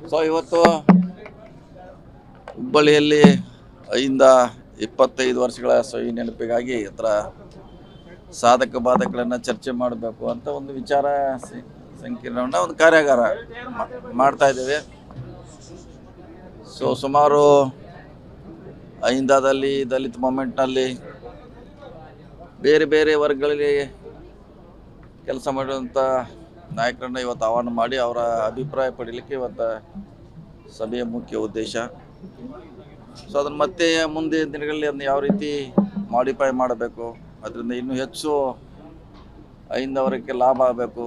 So ಇವತ್ತು ಹುಬ್ಬಳ್ಳಿಯಲ್ಲಿ 25 ವರ್ಷಗಳ ಸವಿ ನೆನಪಿಗಾಗಿ ಸಾಧಕ ಬಾಧಕಗಳನ್ನು ಚರ್ಚೆ ಮಾಡಬೇಕು ಅಂತ ಒಂದು ವಿಚಾರ ಸಂಕಿರಣವನ್ನು ಒಂದು ಕಾರ್ಯಾಗಾರ ಮಾಡ್ತಾ ಇದ್ದೇವೆ. ಸೊ ಸುಮಾರು ಅಹಿಂದಾದಲ್ಲಿ ದಲಿತ ಮೂಮೆಂಟ್ನಲ್ಲಿ ಬೇರೆ ಬೇರೆ ವರ್ಗಗಳಲ್ಲಿ ಕೆಲಸ ಮಾಡುವಂಥ ನಾಯಕರನ್ನು ಇವತ್ತು ಆಹ್ವಾನ ಮಾಡಿ ಅವರ ಅಭಿಪ್ರಾಯ ಪಡೀಲಿಕ್ಕೆ ಇವತ್ತು ಸಭೆಯ ಮುಖ್ಯ ಉದ್ದೇಶ. ಸೊ ಅದನ್ನು ಮತ್ತೆ ಮುಂದೆ ದಿನಗಳಲ್ಲಿ ಅದನ್ನು ಯಾವ ರೀತಿ ಮಾಡಿಫೈ ಮಾಡಬೇಕು, ಅದರಿಂದ ಇನ್ನೂ ಹೆಚ್ಚು ಅಹಿಂದವರಿಗೆ ಲಾಭ ಆಗಬೇಕು,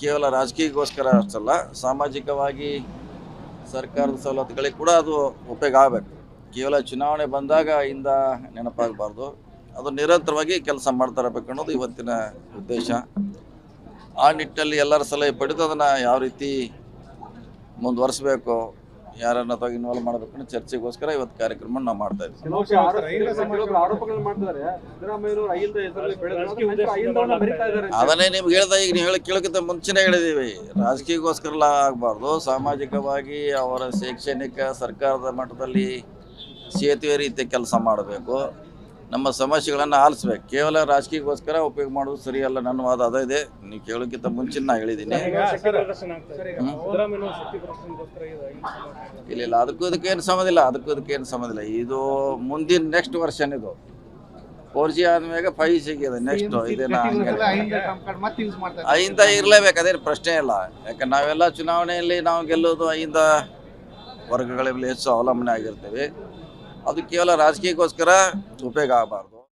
ಕೇವಲ ರಾಜಕೀಯಕ್ಕೋಸ್ಕರ ಅಷ್ಟಲ್ಲ ಸಾಮಾಜಿಕವಾಗಿ ಸರ್ಕಾರದ ಸವಲತ್ತುಗಳಿಗೆ ಕೂಡ ಅದು ಉಪಯೋಗ ಆಗಬೇಕು. ಕೇವಲ ಚುನಾವಣೆ ಬಂದಾಗ ಅಹಿಂದ ನೆನಪಾಗಬಾರ್ದು, ಅದು ನಿರಂತರವಾಗಿ ಕೆಲಸ ಮಾಡ್ತಾ ಇರಬೇಕು ಅನ್ನೋದು ಇವತ್ತಿನ ಉದ್ದೇಶ. ಆ ನಿಟ್ಟಿನಲ್ಲಿ ಎಲ್ಲರ ಸಲಹೆ ಪಡೆದು ಅದನ್ನು ಯಾವ ರೀತಿ ಮುಂದುವರಿಸಬೇಕು, ಯಾರನ್ನ ಅಥವಾ ಇನ್ವಾಲ್ವ್ ಮಾಡಬೇಕು ಅನ್ನೋ ಚರ್ಚೆಗೋಸ್ಕರ ಇವತ್ತು ಕಾರ್ಯಕ್ರಮ ನಾವು ಮಾಡ್ತಾ ಇದ್ದೀವಿ. ಅದನ್ನೇ ನಿಮ್ಗೆ ಹೇಳ್ದ, ಈಗ ನೀವು ಕೇಳೋಕ್ಕಿಂತ ಮುಂಚೆನೇ ಹೇಳಿದ್ದೀವಿ, ರಾಜಕೀಯಕ್ಕೋಸ್ಕರ ಆಗಬಾರ್ದು, ಸಾಮಾಜಿಕವಾಗಿ ಅವರ ಶೈಕ್ಷಣಿಕ ಸರ್ಕಾರದ ಮಟ್ಟದಲ್ಲಿ ಸೇತುವೆ ರೀತಿ ಕೆಲಸ ಮಾಡಬೇಕು, ನಮ್ಮ ಸಮಸ್ಯೆಗಳನ್ನು ಆಲಿಸ್ಬೇಕು. ಕೇವಲ ರಾಜಕೀಯಕ್ಕೋಸ್ಕರ ಉಪಯೋಗ ಮಾಡೋದು ಸರಿಯಲ್ಲ ನನ್ನ ವಾದ ಅದೇ ಇದೆ. ನೀವು ಕೇಳೋಕ್ಕಿಂತ ಮುಂಚೆ ನಾ ಹೇಳಿದ್ದೀನಿ. ಇಲ್ಲ ಅದಕ್ಕೂ ಇದಕ್ಕೇನು ಸಂಬಂಧ ಇಲ್ಲ. ಇದು ಮುಂದಿನ ನೆಕ್ಸ್ಟ್ ವರ್ಷನ್, ಇದು 4G ಆದ್ಮೇಲೆ 5G ಇದೆ ನೆಕ್ಸ್ಟ್. ಇದೇನ ಅಹಿಂದ ಇರಲೇಬೇಕು, ಅದೇನು ಪ್ರಶ್ನೆ ಇಲ್ಲ. ಯಾಕಂದ್ರೆ ನಾವೆಲ್ಲ ಚುನಾವಣೆಯಲ್ಲಿ ನಾವು ಗೆಲ್ಲೋದು ಅಹಿಂದ ವರ್ಗಗಳ ಮೇಲೆ ಹೆಚ್ಚು ಅವಲಂಬನೆ ಆಗಿರ್ತೇವೆ. ಅದು ಕೇವಲ ರಾಜಕೀಯಕ್ಕೋಸ್ಕರ ಉಪಯೋಗ ಆಗಬಾರ್ದು.